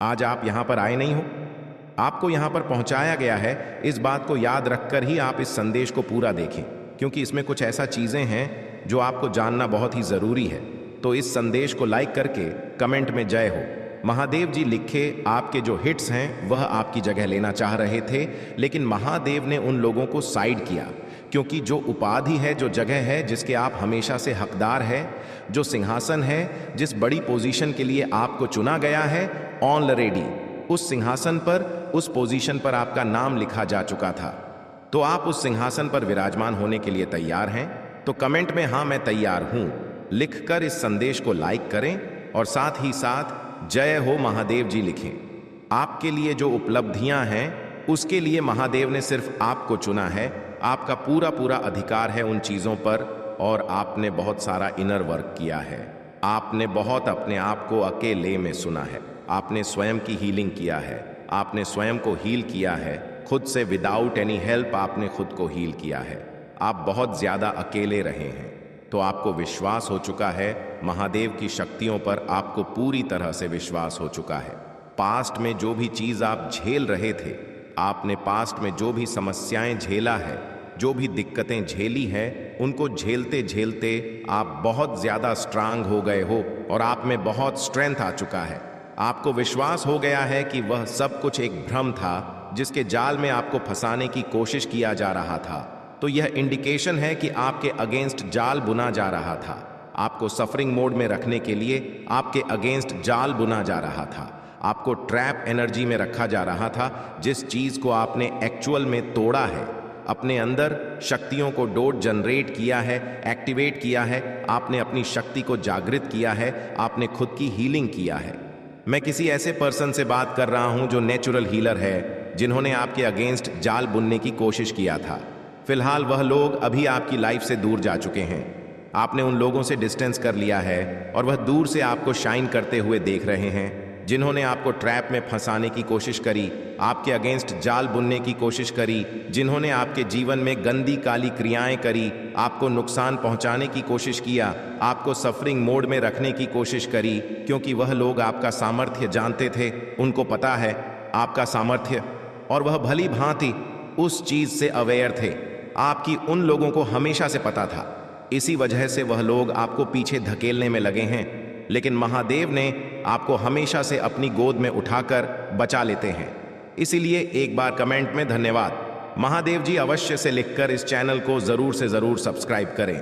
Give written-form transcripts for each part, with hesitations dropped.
आज आप यहाँ पर आए नहीं हो। आपको यहाँ पर पहुँचाया गया है, इस बात को याद रखकर ही आप इस संदेश को पूरा देखें, क्योंकि इसमें कुछ ऐसा चीज़ें हैं जो आपको जानना बहुत ही ज़रूरी है। तो इस संदेश को लाइक करके कमेंट में जय हो महादेव जी लिखे। आपके जो हिट्स हैं वह आपकी जगह लेना चाह रहे थे, लेकिन महादेव ने उन लोगों को साइड किया, क्योंकि जो उपाधि है, जो जगह है जिसके आप हमेशा से हकदार है, जो सिंहासन है, जिस बड़ी पोजीशन के लिए आपको चुना गया है, ऑलरेडी उस सिंहासन पर, उस पोजीशन पर आपका नाम लिखा जा चुका था। तो आप उस सिंहासन पर विराजमान होने के लिए तैयार हैं? तो कमेंट में हाँ मैं तैयार हूं लिखकर इस संदेश को लाइक करें और साथ ही साथ जय हो महादेव जी लिखें। आपके लिए जो उपलब्धियां हैं उसके लिए महादेव ने सिर्फ आपको चुना है। आपका पूरा पूरा अधिकार है उन चीज़ों पर, और आपने बहुत सारा इनर वर्क किया है। आपने बहुत अपने आप को अकेले में सुना है। आपने स्वयं की हीलिंग किया है। आपने स्वयं को हील किया है खुद से, विदाउट एनी हेल्प आपने खुद को हील किया है। आप बहुत ज़्यादा अकेले रहे हैं, तो आपको विश्वास हो चुका है महादेव की शक्तियों पर। आपको पूरी तरह से विश्वास हो चुका है। पास्ट में जो भी चीज़ आप झेल रहे थे, आपने पास्ट में जो भी समस्याएं झेला है, जो भी दिक्कतें झेली हैं, उनको झेलते झेलते आप बहुत ज़्यादा स्ट्रांग हो गए हो और आप में बहुत स्ट्रेंथ आ चुका है। आपको विश्वास हो गया है कि वह सब कुछ एक भ्रम था जिसके जाल में आपको फंसाने की कोशिश किया जा रहा था। तो यह इंडिकेशन है कि आपके अगेंस्ट जाल बुना जा रहा था। आपको सफरिंग मोड में रखने के लिए आपके अगेंस्ट जाल बुना जा रहा था। आपको ट्रैप एनर्जी में रखा जा रहा था। जिस चीज़ को आपने एक्चुअल में तोड़ा है, अपने अंदर शक्तियों को डोट जनरेट किया है, एक्टिवेट किया है, आपने अपनी शक्ति को जागृत किया है, आपने खुद की हीलिंग किया है। मैं किसी ऐसे पर्सन से बात कर रहा हूं जो नेचुरल हीलर है, जिन्होंने आपके अगेंस्ट जाल बुनने की कोशिश किया था। फिलहाल वह लोग अभी आपकी लाइफ से दूर जा चुके हैं। आपने उन लोगों से डिस्टेंस कर लिया है और वह दूर से आपको शाइन करते हुए देख रहे हैं। जिन्होंने आपको ट्रैप में फंसाने की कोशिश करी, आपके अगेंस्ट जाल बुनने की कोशिश करी, जिन्होंने आपके जीवन में गंदी काली क्रियाएं करी, आपको नुकसान पहुंचाने की कोशिश किया, आपको सफरिंग मोड में रखने की कोशिश करी, क्योंकि वह लोग आपका सामर्थ्य जानते थे। उनको पता है आपका सामर्थ्य, और वह भली भांति उस चीज से अवेयर थे। आपकी उन लोगों को हमेशा से पता था। इसी वजह से वह लोग आपको पीछे धकेलने में लगे हैं, लेकिन महादेव ने आपको हमेशा से अपनी गोद में उठाकर बचा लेते हैं। इसीलिए एक बार कमेंट में धन्यवाद महादेव जी अवश्य से लिखकर इस चैनल को ज़रूर से ज़रूर सब्सक्राइब करें।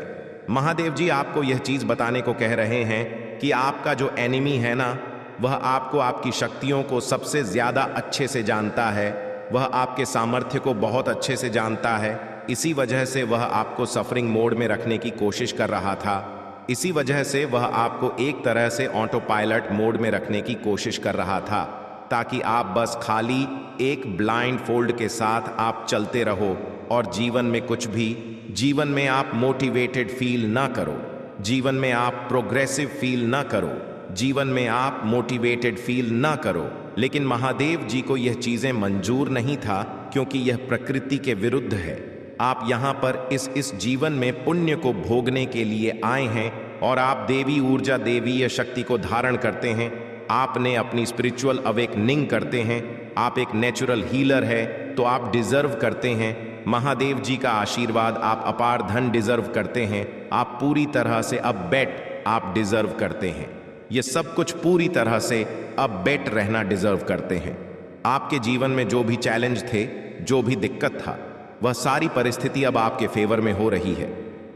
महादेव जी आपको यह चीज़ बताने को कह रहे हैं कि आपका जो एनिमी है ना, वह आपको, आपकी शक्तियों को सबसे ज़्यादा अच्छे से जानता है। वह आपके सामर्थ्य को बहुत अच्छे से जानता है। इसी वजह से वह आपको सफरिंग मोड में रखने की कोशिश कर रहा था। इसी वजह से वह आपको एक तरह से ऑटो पायलट मोड में रखने की कोशिश कर रहा था, ताकि आप बस खाली एक ब्लाइंड फोल्ड के साथ आप चलते रहो और जीवन में कुछ भी, जीवन में आप मोटिवेटेड फील ना करो, जीवन में आप प्रोग्रेसिव फील ना करो, जीवन में आप मोटिवेटेड फील ना करो। लेकिन महादेव जी को यह चीज़ें मंजूर नहीं था, क्योंकि यह प्रकृति के विरुद्ध है। आप यहाँ पर इस जीवन में पुण्य को भोगने के लिए आए हैं और आप देवी ऊर्जा, देवीय शक्ति को धारण करते हैं। आपने अपनी स्पिरिचुअल अवेकनिंग करते हैं। आप एक नेचुरल हीलर है, तो आप डिजर्व करते हैं महादेव जी का आशीर्वाद। आप अपार धन डिजर्व करते हैं। आप पूरी तरह से अब बेट आप डिजर्व करते हैं। ये सब कुछ पूरी तरह से अब बेट रहना डिजर्व करते हैं। आपके जीवन में जो भी चैलेंज थे, जो भी दिक्कत था, वह सारी परिस्थिति अब आपके फेवर में हो रही है।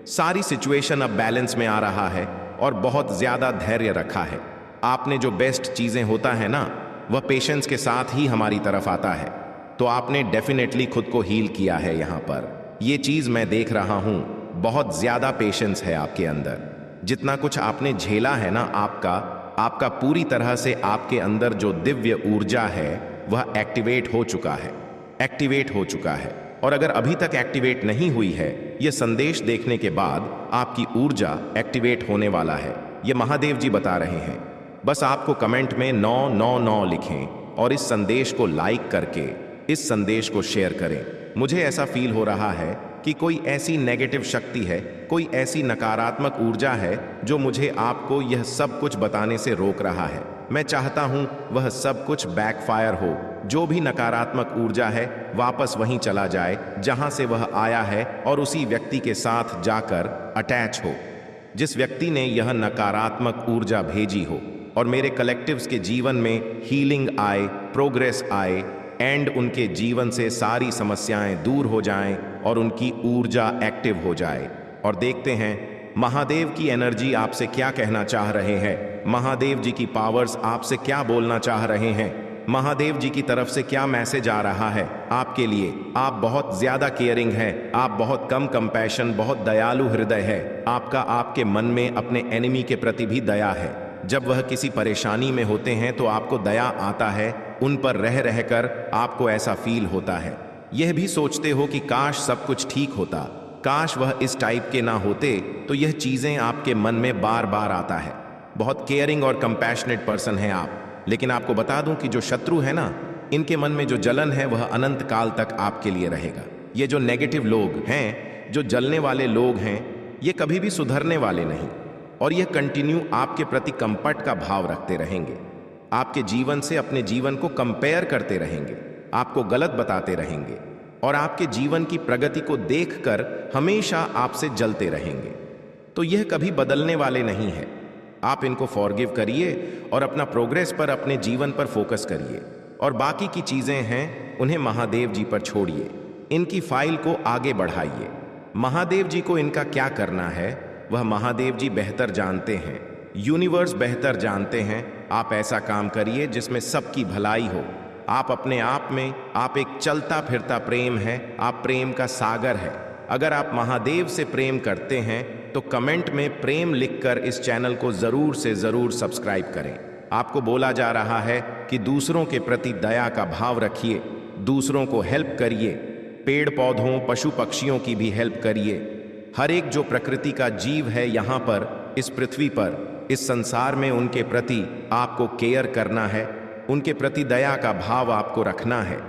सारी सिचुएशन अब बैलेंस में आ रहा है और बहुत ज़्यादा धैर्य रखा है। आपने जो बेस्ट चीज़ें होता है ना, वह पेशेंस के साथ ही हमारी तरफ आता है। तो आपने डेफिनेटली खुद को हील किया है। यहाँ पर ये चीज़ मैं देख रहा हूँ, बहुत ज़्यादा पेशेंस है आपके अंदर। जितना कुछ आपने झेला है ना, आपका पूरी तरह से आपके अंदर जो दिव्य ऊर्जा है वह एक्टिवेट हो चुका है, एक्टिवेट हो चुका है। और अगर अभी तक एक्टिवेट नहीं हुई है, यह संदेश देखने के बाद आपकी ऊर्जा एक्टिवेट होने वाला है। ये महादेव जी बता रहे हैं। बस आपको कमेंट में 999 लिखें और इस संदेश को लाइक करके इस संदेश को शेयर करें। मुझे ऐसा फील हो रहा है कि कोई ऐसी नेगेटिव शक्ति है, कोई ऐसी नकारात्मक ऊर्जा है जो मुझे आपको यह सब कुछ बताने से रोक रहा है। मैं चाहता हूं वह सब कुछ बैकफायर हो, जो भी नकारात्मक ऊर्जा है वापस वहीं चला जाए जहां से वह आया है और उसी व्यक्ति के साथ जाकर अटैच हो जिस व्यक्ति ने यह नकारात्मक ऊर्जा भेजी हो, और मेरे कलेक्टिव्स के जीवन में हीलिंग आए, प्रोग्रेस आए एंड उनके जीवन से सारी समस्याएं दूर हो जाएं और उनकी ऊर्जा एक्टिव हो जाए। और देखते हैं महादेव की एनर्जी आपसे क्या कहना चाह रहे हैं, महादेव जी की पावर्स आपसे क्या बोलना चाह रहे हैं, महादेव जी की तरफ से क्या मैसेज आ रहा है आपके लिए। आप बहुत ज्यादा केयरिंग हैं, आप बहुत कम कंपैशन, बहुत दयालु हृदय है आपका। आपके मन में अपने एनिमी के प्रति भी दया है। जब वह किसी परेशानी में होते हैं तो आपको दया आता है, उन पर रह रहकर आपको ऐसा फील होता है। यह भी सोचते हो कि काश सब कुछ ठीक होता, काश वह इस टाइप के ना होते, तो यह चीजें आपके मन में बार बार आता है। बहुत केयरिंग और कंपैशनेट पर्सन हैं आप। लेकिन आपको बता दूं कि जो शत्रु है ना, इनके मन में जो जलन है वह अनंत काल तक आपके लिए रहेगा। ये जो नेगेटिव लोग हैं, जो जलने वाले लोग हैं, ये कभी भी सुधरने वाले नहीं, और यह कंटिन्यू आपके प्रति कंपट का भाव रखते रहेंगे। आपके जीवन से अपने जीवन को कंपेयर करते रहेंगे, आपको गलत बताते रहेंगे, और आपके जीवन की प्रगति को देखकर हमेशा आपसे जलते रहेंगे। तो यह कभी बदलने वाले नहीं है। आप इनको फॉरगिव करिए और अपना प्रोग्रेस पर, अपने जीवन पर फोकस करिए, और बाकी की चीजें हैं उन्हें महादेव जी पर छोड़िए। इनकी फाइल को आगे बढ़ाइए। महादेव जी को इनका क्या करना है वह महादेव जी बेहतर जानते हैं, यूनिवर्स बेहतर जानते हैं। आप ऐसा काम करिए जिसमें सबकी भलाई हो। आप अपने आप में, आप एक चलता फिरता प्रेम है, आप प्रेम का सागर है। अगर आप महादेव से प्रेम करते हैं तो कमेंट में प्रेम लिखकर इस चैनल को जरूर से जरूर सब्सक्राइब करें। आपको बोला जा रहा है कि दूसरों के प्रति दया का भाव रखिए, दूसरों को हेल्प करिए, पेड़ पौधों, पशु पक्षियों की भी हेल्प करिए। हर एक जो प्रकृति का जीव है यहाँ पर, इस पृथ्वी पर, इस संसार में, उनके प्रति आपको केयर करना है, उनके प्रति दया का भाव आपको रखना है।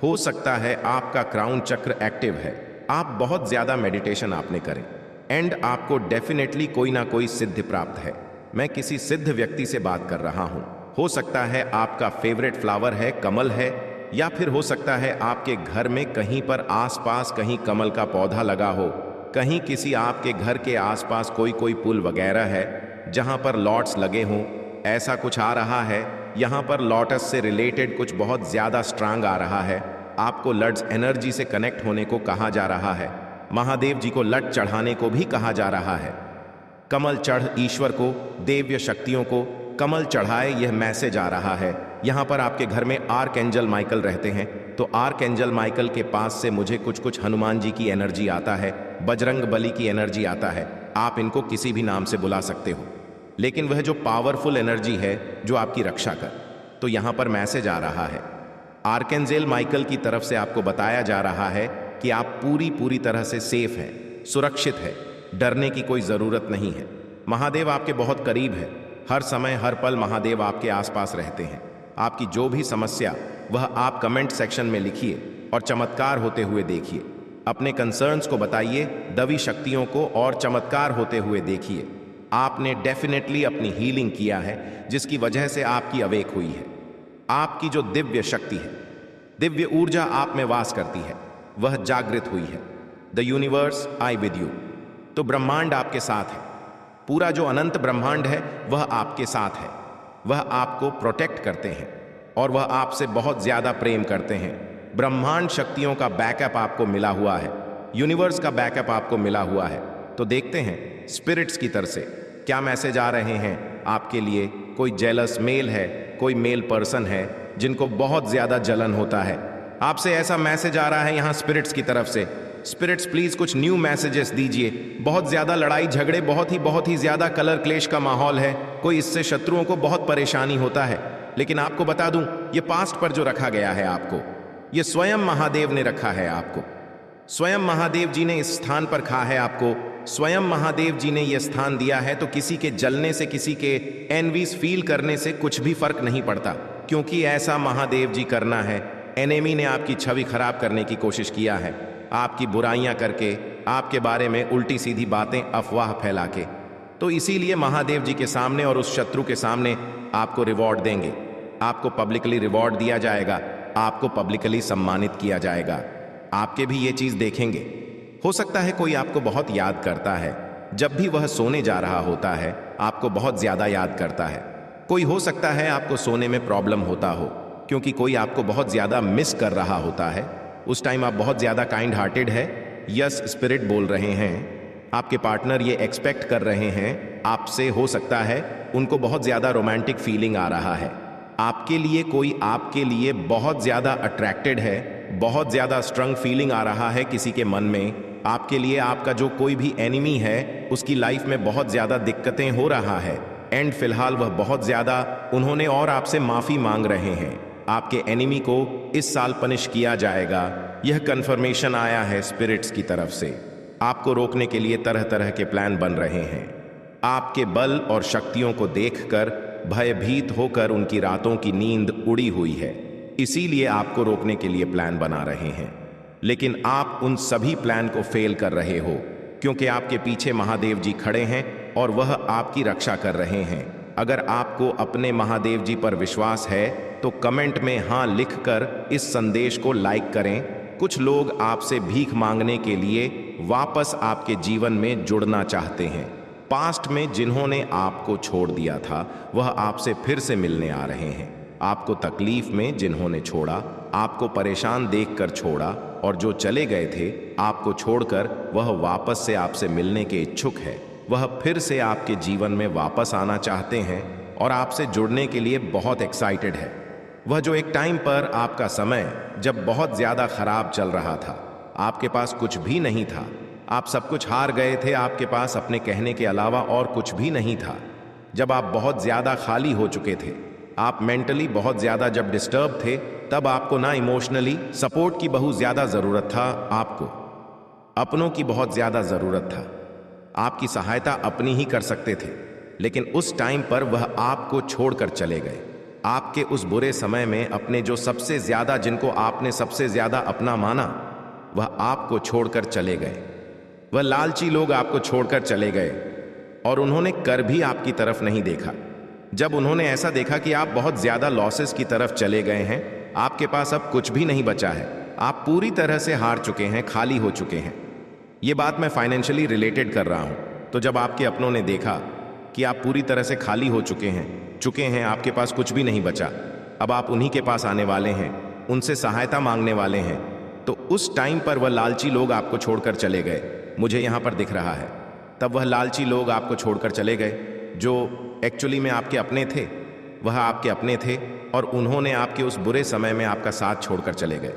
हो सकता है आपका क्राउन चक्र एक्टिव है, आप बहुत ज्यादा मेडिटेशन आपने करें एंड आपको डेफिनेटली कोई ना कोई सिद्धि प्राप्त है। मैं किसी सिद्ध व्यक्ति से बात कर रहा हूं। हो सकता है आपका फेवरेट फ्लावर है, कमल है, या फिर हो सकता है आपके घर में कहीं पर आसपास कहीं कमल का पौधा लगा हो, कहीं किसी आपके घर के आसपास कोई पुल वगैरह है जहां पर लॉट्स लगे हों। ऐसा कुछ आ रहा है, यहां पर लॉटस से रिलेटेड कुछ बहुत ज्यादा स्ट्रांग आ रहा है। आपको लड्स एनर्जी से कनेक्ट होने को कहा जा रहा है। महादेव जी को लट चढ़ाने को भी कहा जा रहा है। कमल चढ़ ईश्वर को, देव्य शक्तियों को कमल चढ़ाए, यह मैसेज आ रहा है। यहाँ पर आपके घर में आर्कएंजल माइकल रहते हैं, तो आर्कएंजल माइकल के पास से मुझे कुछ हनुमान जी की एनर्जी आता है, बजरंग बली की एनर्जी आता है। आप इनको किसी भी नाम से बुला सकते हो, लेकिन वह जो पावरफुल एनर्जी है जो आपकी रक्षा कर, तो यहाँ पर मैसेज आ रहा है आर्कएंजल माइकल की तरफ से आपको बताया जा रहा है कि आप पूरी तरह से सेफ हैं, सुरक्षित है, डरने की कोई जरूरत नहीं है। महादेव आपके बहुत करीब है, हर समय हर पल महादेव आपके आसपास रहते हैं। आपकी जो भी समस्या वह आप कमेंट सेक्शन में लिखिए और चमत्कार होते हुए देखिए। अपने कंसर्न्स को बताइए, दवी शक्तियों को, और चमत्कार होते हुए देखिए। आपने डेफिनेटली अपनी हीलिंग किया है, जिसकी वजह से आपकी अवेक हुई है। आपकी जो दिव्य शक्ति है, दिव्य ऊर्जा आप में वास करती है, वह जागृत हुई है। The universe I with you. तो ब्रह्मांड आपके साथ है, पूरा जो अनंत ब्रह्मांड है वह आपके साथ है। वह आपको प्रोटेक्ट करते हैं और वह आपसे बहुत ज्यादा प्रेम करते हैं। ब्रह्मांड शक्तियों का बैकअप आपको मिला हुआ है, यूनिवर्स का बैकअप आपको मिला हुआ है। तो देखते हैं स्पिरिट्स की तरफ से क्या मैसेज आ रहे हैं आपके लिए। कोई जेलस मेल है, कोई मेल पर्सन है जिनको बहुत ज्यादा जलन होता है, आपसे ऐसा मैसेज आ रहा है यहाँ स्पिरिट्स की तरफ से। स्पिरिट्स प्लीज कुछ न्यू मैसेजेस दीजिए। बहुत ज्यादा लड़ाई झगड़े, बहुत ही ज्यादा कलर क्लेश का माहौल है, कोई इससे शत्रुओं को बहुत परेशानी होता है। लेकिन आपको बता दूं, ये पास्ट पर जो रखा गया है आपको, ये स्वयं महादेव ने रखा है आपको। स्वयं महादेव जी ने इस स्थान पर कहा है आपको, स्वयं महादेव जी ने यह स्थान दिया है। तो किसी के जलने से, किसी के एनवीज फील करने से कुछ भी फर्क नहीं पड़ता, क्योंकि ऐसा महादेव जी करना है। एनेमी ने आपकी छवि खराब करने की कोशिश किया है, आपकी बुराइयां करके, आपके बारे में उल्टी सीधी बातें अफवाह फैला के। तो इसीलिए महादेव जी के सामने और उस शत्रु के सामने आपको रिवॉर्ड देंगे। आपको पब्लिकली रिवॉर्ड दिया जाएगा, आपको पब्लिकली सम्मानित किया जाएगा। आपके भी ये चीज देखेंगे। हो सकता है कोई आपको बहुत याद करता है, जब भी वह सोने जा रहा होता है आपको बहुत ज्यादा याद करता है। कोई हो सकता है आपको सोने में प्रॉब्लम होता हो, क्योंकि कोई आपको बहुत ज्यादा मिस कर रहा होता है। उस टाइम आप बहुत ज्यादा काइंड हार्टेड है, यस स्पिरिट बोल रहे हैं। आपके पार्टनर ये एक्सपेक्ट कर रहे हैं आपसे, हो सकता है उनको बहुत ज्यादा रोमांटिक फीलिंग आ रहा है आपके लिए। कोई आपके लिए बहुत ज्यादा अट्रैक्टेड है, बहुत ज्यादा स्ट्रॉन्ग फीलिंग आ रहा है किसी के मन में आपके लिए। आपका जो कोई भी एनिमी है उसकी लाइफ में बहुत ज्यादा दिक्कतें हो रहा है, एंड फिलहाल वह बहुत ज्यादा उन्होंने और आपसे माफी मांग रहे हैं। आपके एनिमी को इस साल पनिश किया जाएगा, यह कंफर्मेशन आया है स्पिरिट्स की तरफ से। आपको रोकने के लिए तरह तरह के प्लान बन रहे हैं। आपके बल और शक्तियों को देखकर भयभीत होकर उनकी रातों की नींद उड़ी हुई है, इसीलिए आपको रोकने के लिए प्लान बना रहे हैं। लेकिन आप उन सभी प्लान को फेल कर रहे हो, क्योंकि आपके पीछे महादेव जी खड़े हैं और वह आपकी रक्षा कर रहे हैं। अगर आपको अपने महादेव जी पर विश्वास है तो कमेंट में हाँ लिखकर इस संदेश को लाइक करें। कुछ लोग आपसे भीख मांगने के लिए वापस आपके जीवन में जुड़ना चाहते हैं। पास्ट में जिन्होंने आपको छोड़ दिया था वह आपसे फिर से मिलने आ रहे हैं। आपको तकलीफ में जिन्होंने छोड़ा, आपको परेशान देखकर छोड़ा, और जो चले गए थे आपको छोड़कर, वह वापस से आपसे मिलने के इच्छुक है। वह फिर से आपके जीवन में वापस आना चाहते हैं और आपसे जुड़ने के लिए बहुत एक्साइटेड है। वह जो एक टाइम पर आपका समय जब बहुत ज्यादा खराब चल रहा था, आपके पास कुछ भी नहीं था, आप सब कुछ हार गए थे, आपके पास अपने कहने के अलावा और कुछ भी नहीं था। जब आप बहुत ज्यादा खाली हो चुके थे, आप मेंटली बहुत ज्यादा जब डिस्टर्ब थे, तब आपको ना इमोशनली सपोर्ट की बहुत ज्यादा जरूरत था, आपको अपनों की बहुत ज्यादा जरूरत था। आपकी सहायता अपनी ही कर सकते थे, लेकिन उस टाइम पर वह आपको छोड़कर चले गए। आपके उस बुरे समय में अपने जो सबसे ज्यादा, जिनको आपने सबसे ज्यादा अपना माना, वह आपको छोड़कर चले गए। वह लालची लोग आपको छोड़कर चले गए और उन्होंने कर भी आपकी तरफ नहीं देखा। जब उन्होंने ऐसा देखा कि आप बहुत ज्यादा लॉसेस की तरफ चले गए हैं, आपके पास अब कुछ भी नहीं बचा है, आप पूरी तरह से हार चुके हैं, खाली हो चुके हैं। ये बात मैं फाइनेंशियली रिलेटेड कर रहा हूं। तो जब आपके अपनों ने देखा कि आप पूरी तरह से खाली हो चुके हैं, आपके पास कुछ भी नहीं बचा, अब आप उन्हीं के पास आने वाले हैं, उनसे सहायता मांगने वाले हैं, तो उस टाइम पर वह लालची लोग आपको छोड़कर चले गए। मुझे यहां पर दिख रहा है, तब वह लालची लोग आपको छोड़कर चले गए जो एक्चुअली में आपके अपने थे। वह आपके अपने थे और उन्होंने आपके उस बुरे समय में आपका साथ छोड़कर चले गए।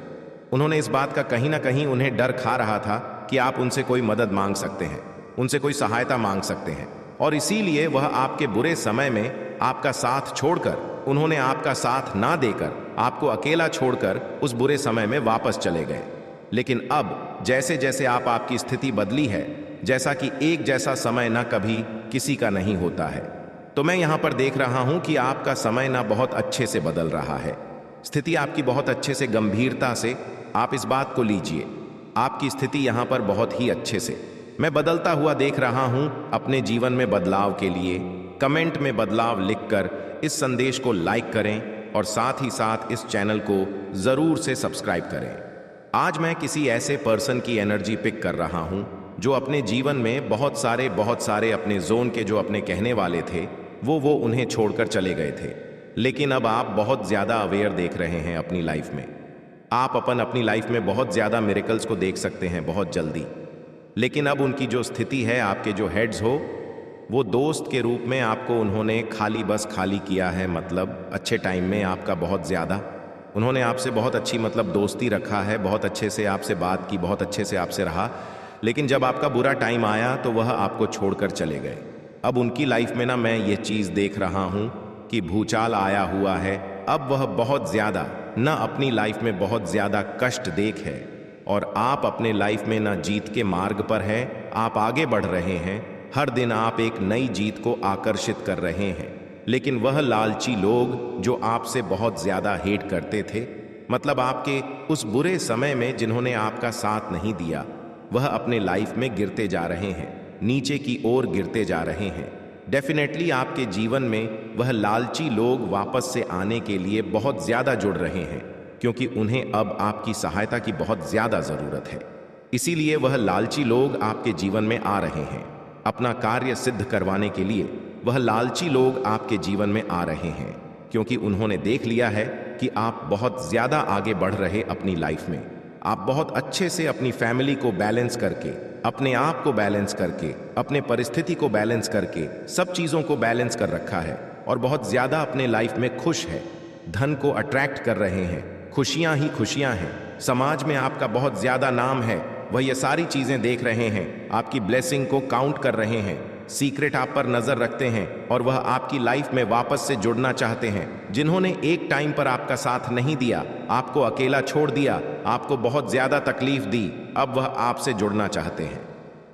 उन्होंने इस बात का कहीं ना कहीं उन्हें डर खा रहा था कि आप उनसे कोई मदद मांग सकते हैं, उनसे कोई सहायता मांग सकते हैं, और इसीलिए वह आपके बुरे समय में आपका साथ छोड़कर, उन्होंने आपका साथ ना देकर आपको अकेला छोड़कर उस बुरे समय में वापस चले गए। लेकिन अब जैसे जैसे आपकी स्थिति बदली है, जैसा कि एक जैसा समय ना कभी किसी का नहीं होता है, तो मैं यहां पर देख रहा हूं कि आपका समय ना बहुत अच्छे से बदल रहा है। स्थिति आपकी बहुत अच्छे से, गंभीरता से आप इस बात को लीजिए। आपकी स्थिति यहां पर बहुत ही अच्छे से मैं बदलता हुआ देख रहा हूं। अपने जीवन में बदलाव के लिए कमेंट में बदलाव लिखकर इस संदेश को लाइक करें और साथ ही साथ इस चैनल को जरूर से सब्सक्राइब करें। आज मैं किसी ऐसे पर्सन की एनर्जी पिक कर रहा हूं जो अपने जीवन में बहुत सारे अपने जोन के जो अपने कहने वाले थे वो उन्हें छोड़कर चले गए थे। लेकिन अब आप बहुत ज्यादा अवेयर देख रहे हैं अपनी लाइफ में। आप अपनी लाइफ में बहुत ज्यादा मिरेकल्स को देख सकते हैं बहुत जल्दी। लेकिन अब उनकी जो स्थिति है, आपके जो हेड्स हो, वो दोस्त के रूप में आपको उन्होंने बस खाली किया है। मतलब अच्छे टाइम में आपका बहुत ज्यादा उन्होंने आपसे बहुत अच्छी दोस्ती रखा है, बहुत अच्छे से आपसे बात की, बहुत अच्छे से आपसे रहा। लेकिन जब आपका बुरा टाइम आया तो वह आपको छोड़कर चले गए। अब उनकी लाइफ में ना मैं ये चीज देख रहा हूं कि भूचाल आया हुआ है। अब वह बहुत ज्यादा ना अपनी लाइफ में बहुत ज्यादा कष्ट देख है और आप अपने लाइफ में ना जीत के मार्ग पर है। आप आगे बढ़ रहे हैं, हर दिन आप एक नई जीत को आकर्षित कर रहे हैं। लेकिन वह लालची लोग जो आपसे बहुत ज्यादा हेट करते थे, मतलब आपके उस बुरे समय में जिन्होंने आपका साथ नहीं दिया, वह अपने लाइफ में गिरते जा रहे हैं, नीचे की ओर गिरते जा रहे हैं। डेफिनेटली आपके जीवन में वह लालची लोग वापस से आने के लिए बहुत ज़्यादा जुड़ रहे हैं, क्योंकि उन्हें अब आपकी सहायता की बहुत ज़्यादा ज़रूरत है। इसीलिए वह लालची लोग आपके जीवन में आ रहे हैं। अपना कार्य सिद्ध करवाने के लिए वह लालची लोग आपके जीवन में आ रहे हैं, क्योंकि उन्होंने देख लिया है कि आप बहुत ज़्यादा आगे बढ़ रहे अपनी लाइफ में। आप बहुत अच्छे से अपनी फैमिली को बैलेंस करके, अपने आप को बैलेंस करके, अपने परिस्थिति को बैलेंस करके, सब चीज़ों को बैलेंस कर रखा है और बहुत ज़्यादा अपने लाइफ में खुश है। धन को अट्रैक्ट कर रहे हैं, खुशियाँ ही खुशियाँ हैं। समाज में आपका बहुत ज़्यादा नाम है, वह ये सारी चीज़ें देख रहे हैं, आपकी ब्लेसिंग को काउंट कर रहे हैं, सीक्रेट आप पर नजर रखते हैं और वह आपकी लाइफ में वापस से जुड़ना चाहते हैं। जिन्होंने एक टाइम पर आपका साथ नहीं दिया, आपको अकेला छोड़ दिया, आपको बहुत ज्यादा तकलीफ दी, अब वह आपसे जुड़ना चाहते हैं,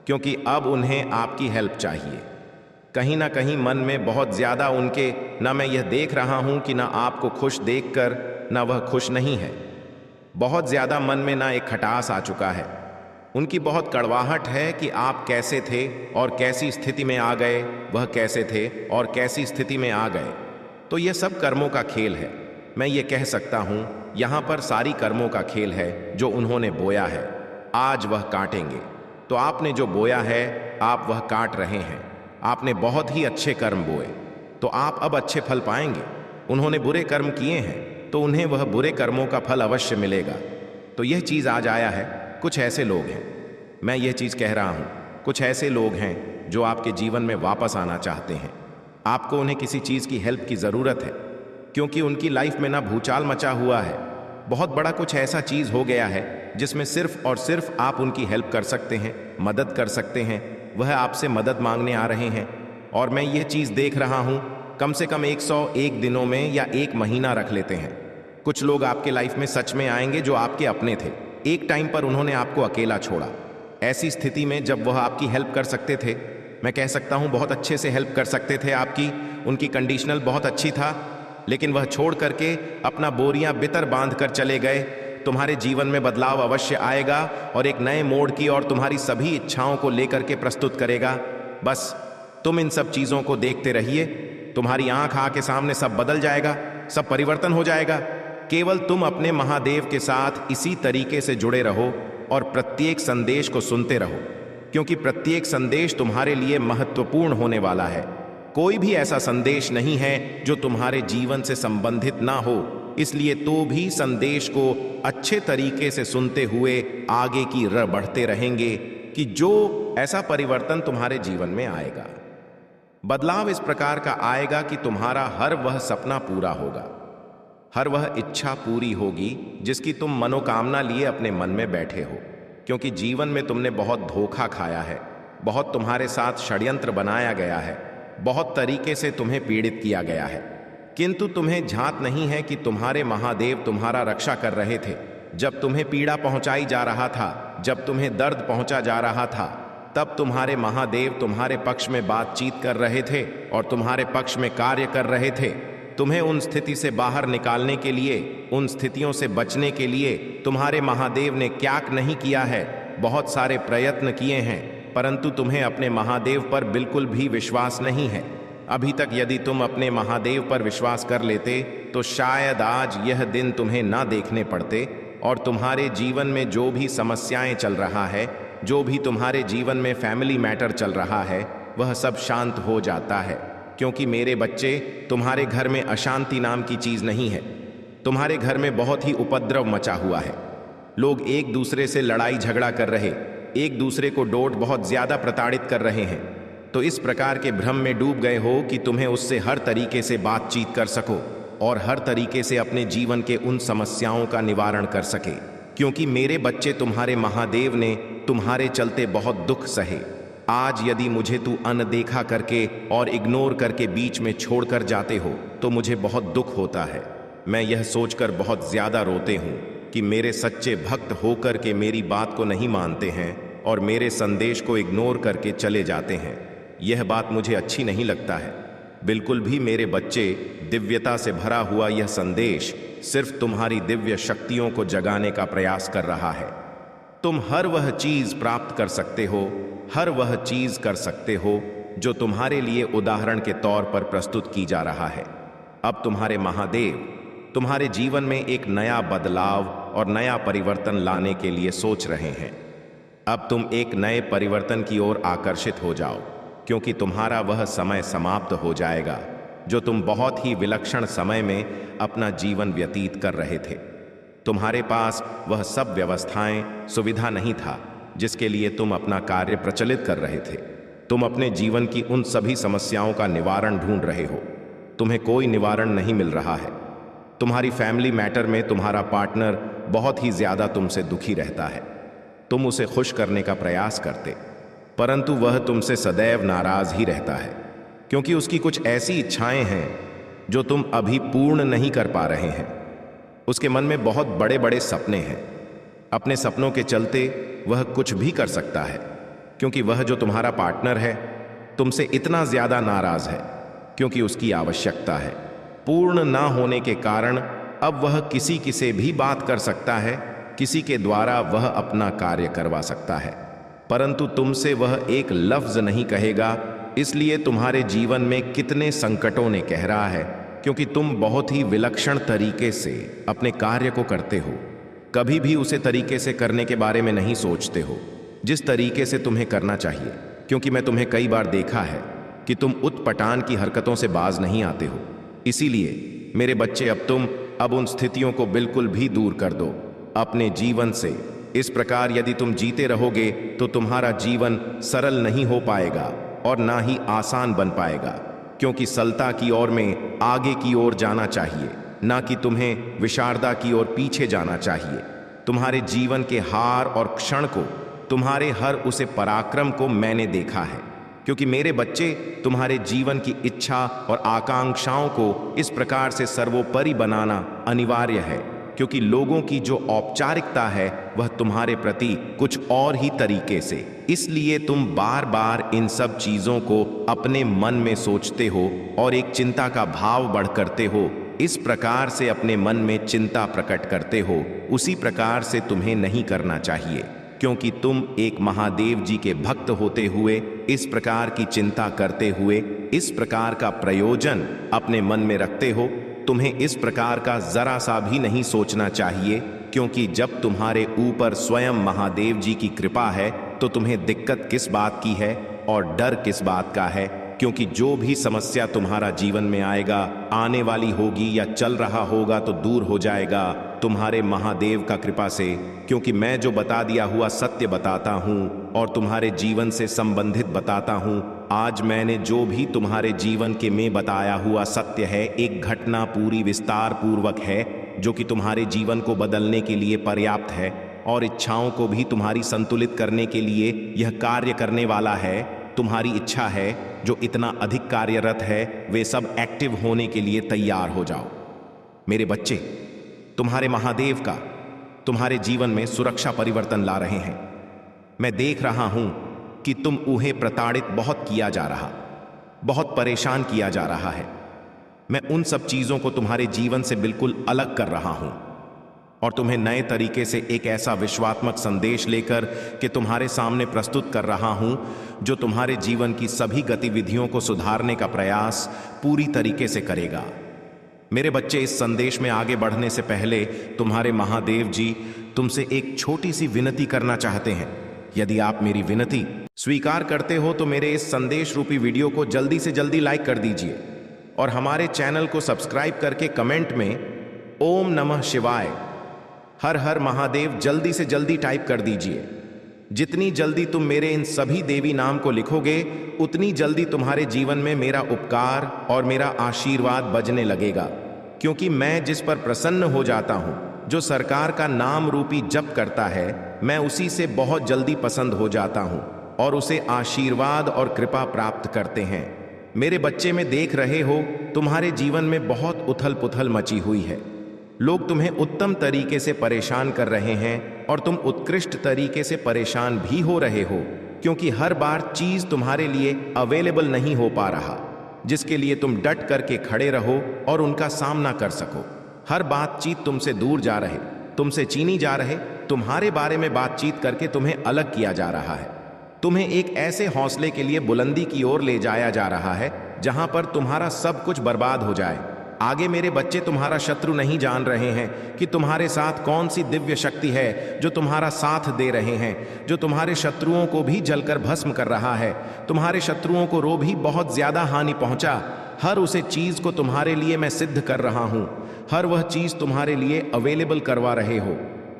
क्योंकि अब उन्हें आपकी हेल्प चाहिए। कहीं ना कहीं मन में बहुत ज्यादा उनके, ना मैं यह देख रहा हूं कि ना आपको खुश देखकर ना वह खुश नहीं है। बहुत ज्यादा मन में ना एक खटास आ चुका है, उनकी बहुत कड़वाहट है कि आप कैसे थे और कैसी स्थिति में आ गए, वह कैसे थे और कैसी स्थिति में आ गए। तो यह सब कर्मों का खेल है। मैं ये कह सकता हूं, यहां पर सारी कर्मों का खेल है जो उन्होंने बोया है, आज वह काटेंगे। तो आपने जो बोया है, आप वह काट रहे हैं। आपने बहुत ही अच्छे कर्म बोए, तो आप अब अच्छे फल पाएंगे। उन्होंने बुरे कर्म किए हैं, तो उन्हें वह बुरे कर्मों का फल अवश्य मिलेगा। तो यह चीज़ आज आया है। कुछ ऐसे लोग हैं, मैं ये चीज़ कह रहा हूं, कुछ ऐसे लोग हैं जो आपके जीवन में वापस आना चाहते हैं। आपको उन्हें किसी चीज़ की हेल्प की ज़रूरत है, क्योंकि उनकी लाइफ में ना भूचाल मचा हुआ है। बहुत बड़ा कुछ ऐसा चीज़ हो गया है जिसमें सिर्फ और सिर्फ आप उनकी हेल्प कर सकते हैं, मदद कर सकते हैं। वह आपसे मदद मांगने आ रहे हैं और मैं यह चीज़ देख रहा हूं, कम से कम 101 दिनों में या 1 महीना रख लेते हैं। कुछ लोग आपके लाइफ में सच में आएंगे जो आपके अपने थे। एक टाइम पर उन्होंने आपको अकेला छोड़ा। ऐसी स्थिति में जब वह आपकी हेल्प कर सकते थे, मैं कह सकता हूं बहुत अच्छे से हेल्प कर सकते थे आपकी, उनकी कंडीशनल बहुत अच्छी था, लेकिन वह छोड़ करके अपना बोरियां बितर बांध कर चले गए। तुम्हारे जीवन में बदलाव अवश्य आएगा और एक नए मोड़ की और तुम्हारी सभी इच्छाओं को लेकर के प्रस्तुत करेगा। बस तुम इन सब चीज़ों को देखते रहिए, तुम्हारी आंख के सामने सब बदल जाएगा, सब परिवर्तन हो जाएगा। केवल तुम अपने महादेव के साथ इसी तरीके से जुड़े रहो और प्रत्येक संदेश को सुनते रहो, क्योंकि प्रत्येक संदेश तुम्हारे लिए महत्वपूर्ण होने वाला है। कोई भी ऐसा संदेश नहीं है जो तुम्हारे जीवन से संबंधित ना हो, इसलिए तो भी संदेश को अच्छे तरीके से सुनते हुए आगे की राह बढ़ते रहेंगे कि जो ऐसा परिवर्तन तुम्हारे जीवन में आएगा। बदलाव इस प्रकार का आएगा कि तुम्हारा हर वह सपना पूरा होगा, हर वह इच्छा पूरी होगी जिसकी तुम मनोकामना लिए अपने मन में बैठे हो। क्योंकि जीवन में तुमने बहुत धोखा खाया है, बहुत तुम्हारे साथ षड्यंत्र बनाया गया है, बहुत तरीके से तुम्हें पीड़ित किया गया है, किंतु तुम्हें झांत नहीं है कि तुम्हारे महादेव तुम्हारा रक्षा कर रहे थे। जब तुम्हें पीड़ा पहुंचाई जा रहा था, जब तुम्हें दर्द पहुंचा जा रहा था, तब तुम्हारे महादेव तुम्हारे पक्ष में बातचीत कर रहे थे और तुम्हारे पक्ष में कार्य कर रहे थे। तुम्हें उन स्थिति से बाहर निकालने के लिए, उन स्थितियों से बचने के लिए तुम्हारे महादेव ने क्या नहीं किया है, बहुत सारे प्रयत्न किए हैं, परंतु तुम्हें अपने महादेव पर बिल्कुल भी विश्वास नहीं है। अभी तक यदि तुम अपने महादेव पर विश्वास कर लेते तो शायद आज यह दिन तुम्हें ना देखने पड़ते और तुम्हारे जीवन में जो भी समस्याएं चल रहा है, जो भी तुम्हारे जीवन में फैमिली मैटर चल रहा है, वह सब शांत हो जाता है। क्योंकि मेरे बच्चे, तुम्हारे घर में अशांति नाम की चीज नहीं है। तुम्हारे घर में बहुत ही उपद्रव मचा हुआ है। लोग एक दूसरे से लड़ाई झगड़ा कर रहे, एक दूसरे को डोट बहुत ज्यादा प्रताड़ित कर रहे हैं। तो इस प्रकार के भ्रम में डूब गए हो कि तुम्हें उससे हर तरीके से बातचीत कर सको और हर तरीके से अपने जीवन के उन समस्याओं का निवारण कर सके। क्योंकि मेरे बच्चे, तुम्हारे महादेव ने तुम्हारे चलते बहुत दुख सहे। आज यदि मुझे तू अनदेखा करके और इग्नोर करके बीच में छोड़कर जाते हो तो मुझे बहुत दुख होता है। मैं यह सोचकर बहुत ज्यादा रोते हूँ कि मेरे सच्चे भक्त होकर के मेरी बात को नहीं मानते हैं और मेरे संदेश को इग्नोर करके चले जाते हैं। यह बात मुझे अच्छी नहीं लगता है बिल्कुल भी। मेरे बच्चे, दिव्यता से भरा हुआ यह संदेश सिर्फ तुम्हारी दिव्य शक्तियों को जगाने का प्रयास कर रहा है। तुम हर वह चीज प्राप्त कर सकते हो, हर वह चीज कर सकते हो जो तुम्हारे लिए उदाहरण के तौर पर प्रस्तुत की जा रहा है। अब तुम्हारे महादेव तुम्हारे जीवन में एक नया बदलाव और नया परिवर्तन लाने के लिए सोच रहे हैं। अब तुम एक नए परिवर्तन की ओर आकर्षित हो जाओ, क्योंकि तुम्हारा वह समय समाप्त हो जाएगा जो तुम बहुत ही विलक्षण समय में अपना जीवन व्यतीत कर रहे थे। तुम्हारे पास वह सब व्यवस्थाएं, सुविधा नहीं था जिसके लिए तुम अपना कार्य प्रचलित कर रहे थे। तुम अपने जीवन की उन सभी समस्याओं का निवारण ढूंढ रहे हो। तुम्हें कोई निवारण नहीं मिल रहा है। तुम्हारी फैमिली मैटर में तुम्हारा पार्टनर बहुत ही ज्यादा तुमसे दुखी रहता है। तुम उसे खुश करने का प्रयास करते, परंतु वह तुमसे सदैव नाराज ही रहता है, क्योंकि उसकी कुछ ऐसी इच्छाएं हैं जो तुम अभी पूर्ण नहीं कर पा रहे हैं। उसके मन में बहुत बड़े बड़े सपने हैं। अपने सपनों के चलते वह कुछ भी कर सकता है, क्योंकि वह जो तुम्हारा पार्टनर है तुमसे इतना ज्यादा नाराज है, क्योंकि उसकी आवश्यकता है। पूर्ण ना होने के कारण अब वह किसी से भी बात कर सकता है, किसी के द्वारा वह अपना कार्य करवा सकता है, परंतु तुमसे वह एक लफ्ज नहीं कहेगा। इसलिए तुम्हारे जीवन में कितने संकटों ने कह रहा है, क्योंकि तुम बहुत ही विलक्षण तरीके से अपने कार्य को करते हो। कभी भी उसे तरीके से करने के बारे में नहीं सोचते हो जिस तरीके से तुम्हें करना चाहिए, क्योंकि मैं तुम्हें कई बार देखा है कि तुम उतपटांग की हरकतों से बाज नहीं आते हो। इसीलिए मेरे बच्चे, अब उन स्थितियों को बिल्कुल भी दूर कर दो अपने जीवन से। इस प्रकार यदि तुम जीते रहोगे तो तुम्हारा जीवन सरल नहीं हो पाएगा और ना ही आसान बन पाएगा, क्योंकि सरलता की ओर में आगे की ओर जाना चाहिए, ना कि तुम्हें विशारदा की ओर पीछे जाना चाहिए। तुम्हारे जीवन के हार और क्षण को, तुम्हारे हर उसे पराक्रम को मैंने देखा है, क्योंकि मेरे बच्चे तुम्हारे जीवन की इच्छा और आकांक्षाओं को इस प्रकार से सर्वोपरि बनाना अनिवार्य है, क्योंकि लोगों की जो औपचारिकता है वह तुम्हारे प्रति कुछ और ही तरीके से। इसलिए तुम बार बार इन सब चीजों को अपने मन में सोचते हो और एक चिंता का भाव बढ़ करते हो। इस प्रकार से अपने मन में चिंता प्रकट करते हो, उसी प्रकार से तुम्हें नहीं करना चाहिए, क्योंकि तुम एक महादेव जी के भक्त होते हुए इस प्रकार की चिंता करते हुए इस प्रकार का प्रयोजन अपने मन में रखते हो। तुम्हें इस प्रकार का जरा सा भी नहीं सोचना चाहिए, क्योंकि जब तुम्हारे ऊपर स्वयं महादेव जी की कृपा है तो तुम्हें दिक्कत किस बात की है और डर किस बात का है, क्योंकि जो भी समस्या तुम्हारा जीवन में आएगा, आने वाली होगी या चल रहा होगा तो दूर हो जाएगा तुम्हारे महादेव का कृपा से, क्योंकि मैं जो बता दिया हुआ सत्य बताता हूँ और तुम्हारे जीवन से संबंधित बताता हूँ। आज मैंने जो भी तुम्हारे जीवन के में बताया हुआ सत्य है, एक घटना पूरी विस्तार पूर्वक है जो कि तुम्हारे जीवन को बदलने के लिए पर्याप्त है और इच्छाओं को भी तुम्हारी संतुलित करने के लिए यह कार्य करने वाला है। तुम्हारी इच्छा है जो इतना अधिक कार्यरत है, वे सब एक्टिव होने के लिए तैयार हो जाओ। मेरे बच्चे, तुम्हारे महादेव का तुम्हारे जीवन में सुरक्षा परिवर्तन ला रहे हैं। मैं देख रहा हूं कि तुम उन्हें प्रताड़ित बहुत किया जा रहा, बहुत परेशान किया जा रहा है। मैं उन सब चीजों को तुम्हारे जीवन से बिल्कुल अलग कर रहा हूं और तुम्हें नए तरीके से एक ऐसा विश्वात्मक संदेश लेकर के तुम्हारे सामने प्रस्तुत कर रहा हूं जो तुम्हारे जीवन की सभी गतिविधियों को सुधारने का प्रयास पूरी तरीके से करेगा। मेरे बच्चे, इस संदेश में आगे बढ़ने से पहले तुम्हारे महादेव जी तुमसे एक छोटी सी विनती करना चाहते हैं। यदि आप मेरी विनती स्वीकार करते हो तो मेरे इस संदेश रूपी वीडियो को जल्दी से जल्दी लाइक कर दीजिए और हमारे चैनल को सब्सक्राइब करके कमेंट में ओम नमः शिवाय, हर हर महादेव जल्दी से जल्दी टाइप कर दीजिए। जितनी जल्दी तुम मेरे इन सभी देवी नाम को लिखोगे, उतनी जल्दी तुम्हारे जीवन में मेरा उपकार और मेरा आशीर्वाद बजने लगेगा, क्योंकि मैं जिस पर प्रसन्न हो जाता हूं, जो सरकार का नाम रूपी जप करता है, मैं उसी से बहुत जल्दी पसंद हो जाता हूं और उसे आशीर्वाद और कृपा प्राप्त करते हैं। मेरे बच्चे, में देख रहे हो तुम्हारे जीवन में बहुत उथल पुथल मची हुई है। लोग तुम्हें उत्तम तरीके से परेशान कर रहे हैं और तुम उत्कृष्ट तरीके से परेशान भी हो रहे हो, क्योंकि हर बार चीज तुम्हारे लिए अवेलेबल नहीं हो पा रहा, जिसके लिए तुम डट करके खड़े रहो और उनका सामना कर सको। हर बातचीत तुमसे दूर जा रहे, तुमसे चीनी जा रहे, तुम्हारे बारे में बातचीत करके तुम्हें अलग किया जा रहा है। तुम्हें एक ऐसे हौसले के लिए बुलंदी की ओर ले जाया जा रहा है जहां पर तुम्हारा सब कुछ बर्बाद हो जाए। आगे मेरे बच्चे तुम्हारा शत्रु नहीं जान रहे हैं कि तुम्हारे साथ कौन सी दिव्य शक्ति है जो तुम्हारा साथ दे रहे हैं, जो तुम्हारे शत्रुओं को भी जलकर भस्म कर रहा है। तुम्हारे शत्रुओं को रो भी बहुत ज्यादा हानि पहुंचा। हर उसे चीज को तुम्हारे लिए मैं सिद्ध कर रहा हूं, हर वह चीज तुम्हारे लिए अवेलेबल करवा रहे हो।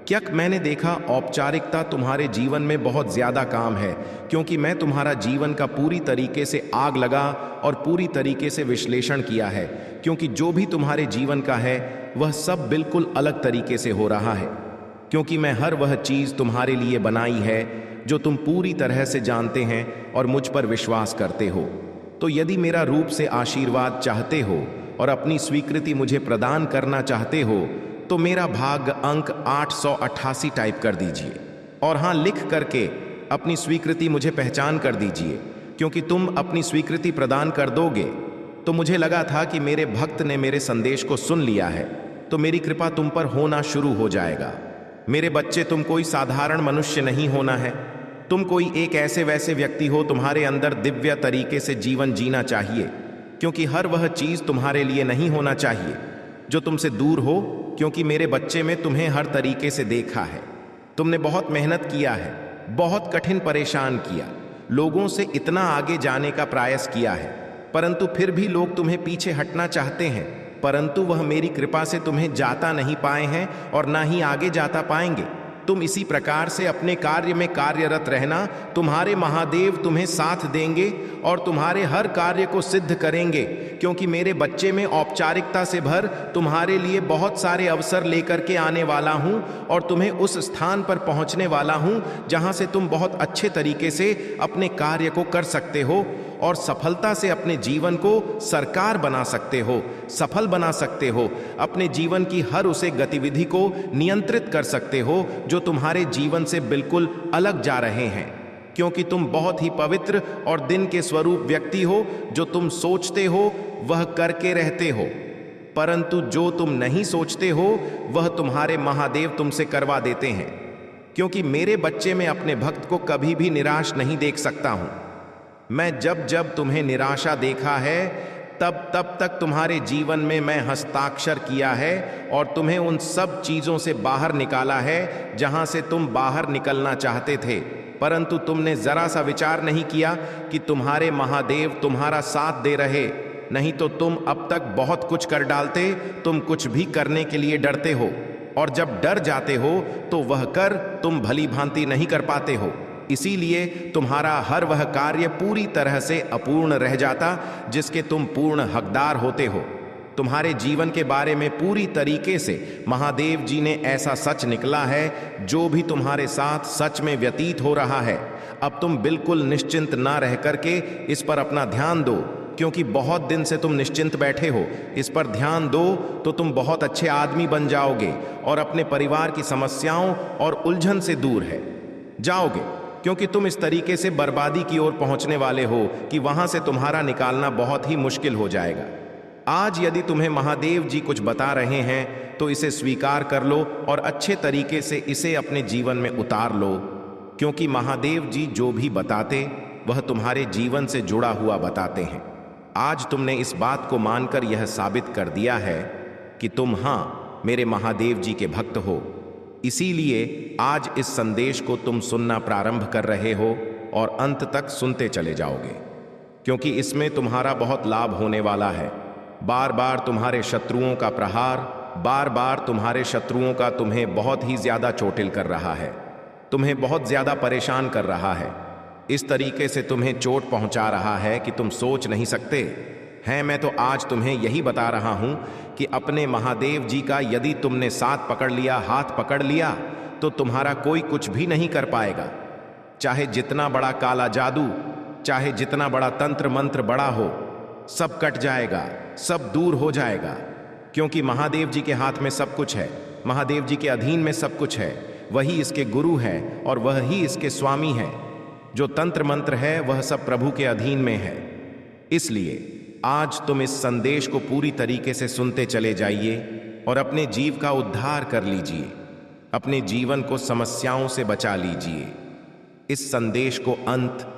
क्या मैंने देखा औपचारिकता तुम्हारे जीवन में बहुत ज्यादा काम है, क्योंकि मैं तुम्हारा जीवन का पूरी तरीके से आग लगा और पूरी तरीके से विश्लेषण किया है, क्योंकि जो भी तुम्हारे जीवन का है वह सब बिल्कुल अलग तरीके से हो रहा है। क्योंकि मैं हर वह चीज तुम्हारे लिए बनाई है जो तुम पूरी तरह से जानते हैं और मुझ पर विश्वास करते हो। तो यदि मेरा रूप से आशीर्वाद चाहते हो और अपनी स्वीकृति मुझे प्रदान करना चाहते हो तो मेरा भाग्य अंक 888 टाइप कर दीजिए और हाँ लिख करके अपनी स्वीकृति मुझे पहचान कर दीजिए, क्योंकि तुम अपनी स्वीकृति प्रदान कर दोगे तो मुझे लगा था कि मेरे भक्त ने मेरे संदेश को सुन लिया है, तो मेरी कृपा तुम पर होना शुरू हो जाएगा। मेरे बच्चे, तुम कोई साधारण मनुष्य नहीं होना है, तुम कोई एक ऐसे वैसे व्यक्ति हो। तुम्हारे अंदर दिव्य तरीके से जीवन जीना चाहिए, क्योंकि हर वह चीज तुम्हारे लिए नहीं होना चाहिए जो तुमसे दूर हो, क्योंकि मेरे बच्चे में तुम्हें हर तरीके से देखा है। तुमने बहुत मेहनत किया है, बहुत कठिन परेशान किया, लोगों से इतना आगे जाने का प्रयास किया है, परंतु फिर भी लोग तुम्हें पीछे हटना चाहते हैं, परंतु वह मेरी कृपा से तुम्हें जाता नहीं पाए हैं और ना ही आगे जाता पाएंगे। तुम इसी प्रकार से अपने कार्य में कार्यरत रहना, तुम्हारे महादेव तुम्हें साथ देंगे और तुम्हारे हर कार्य को सिद्ध करेंगे, क्योंकि मेरे बच्चे में औपचारिकता से भर तुम्हारे लिए बहुत सारे अवसर लेकर के आने वाला हूं और तुम्हें उस स्थान पर पहुंचने वाला हूं जहां से तुम बहुत अच्छे तरीके से अपने कार्य को कर सकते हो और सफलता से अपने जीवन को सरकार बना सकते हो, सफल बना सकते हो। अपने जीवन की हर उसे गतिविधि को नियंत्रित कर सकते हो जो तुम्हारे जीवन से बिल्कुल अलग जा रहे हैं, क्योंकि तुम बहुत ही पवित्र और दिन के स्वरूप व्यक्ति हो। जो तुम सोचते हो वह करके रहते हो, परंतु जो तुम नहीं सोचते हो वह तुम्हारे महादेव तुमसे करवा देते हैं, क्योंकि मेरे बच्चे में अपने भक्त को कभी भी निराश नहीं देख सकता हूं। मैं जब जब तुम्हें निराशा देखा है तब तक तुम्हारे जीवन में मैं हस्ताक्षर किया है और तुम्हें उन सब चीजों से बाहर निकाला है जहां से तुम बाहर निकलना चाहते थे, परंतु तुमने जरा सा विचार नहीं किया कि तुम्हारे महादेव तुम्हारा साथ दे रहे, नहीं तो तुम अब तक बहुत कुछ कर डालते। तुम कुछ भी करने के लिए डरते हो और जब डर जाते हो तो वह कर तुम भली भांति नहीं कर पाते हो, इसीलिए तुम्हारा हर वह कार्य पूरी तरह से अपूर्ण रह जाता जिसके तुम पूर्ण हकदार होते हो। तुम्हारे जीवन के बारे में पूरी तरीके से महादेव जी ने ऐसा सच निकला है जो भी तुम्हारे साथ सच में व्यतीत हो रहा है। अब तुम बिल्कुल निश्चिंत ना रह करके इस पर अपना ध्यान दो, क्योंकि बहुत दिन से तुम निश्चिंत बैठे हो। इस पर ध्यान दो तो तुम बहुत अच्छे आदमी बन जाओगे और अपने परिवार की समस्याओं और उलझन से दूर है जाओगे, क्योंकि तुम इस तरीके से बर्बादी की ओर पहुंचने वाले हो कि वहां से तुम्हारा निकालना बहुत ही मुश्किल हो जाएगा। आज यदि तुम्हें महादेव जी कुछ बता रहे हैं तो इसे स्वीकार कर लो और अच्छे तरीके से इसे अपने जीवन में उतार लो, क्योंकि महादेव जी जो भी बताते वह तुम्हारे जीवन से जुड़ा हुआ बताते हैं। आज तुमने इस बात को मानकर यह साबित कर दिया है कि तुम हाँ मेरे महादेव जी के भक्त हो, इसीलिए आज इस संदेश को तुम सुनना प्रारंभ कर रहे हो और अंत तक सुनते चले जाओगे, क्योंकि इसमें तुम्हारा बहुत लाभ होने वाला है। बार बार तुम्हारे शत्रुओं का प्रहार, बार बार तुम्हारे शत्रुओं का तुम्हें बहुत ही ज्यादा चोटिल कर रहा है, तुम्हें बहुत ज्यादा परेशान कर रहा है, इस तरीके से तुम्हें चोट पहुंचा रहा है कि तुम सोच नहीं सकते हैं। मैं तो आज तुम्हें यही बता रहा हूं कि अपने महादेव जी का यदि तुमने साथ पकड़ लिया, हाथ पकड़ लिया, तो तुम्हारा कोई कुछ भी नहीं कर पाएगा। चाहे जितना बड़ा काला जादू, चाहे जितना बड़ा तंत्र मंत्र बड़ा हो, सब कट जाएगा, सब दूर हो जाएगा, क्योंकि महादेव जी के हाथ में सब कुछ है, महादेव जी के अधीन में सब कुछ है। वही इसके गुरु हैं और वह ही इसके स्वामी हैं। जो तंत्र मंत्र है वह सब प्रभु के अधीन में है। इसलिए आज तुम इस संदेश को पूरी तरीके से सुनते चले जाइए और अपने जीव का उद्धार कर लीजिए। अपने जीवन को समस्याओं से बचा लीजिए। इस संदेश को अंत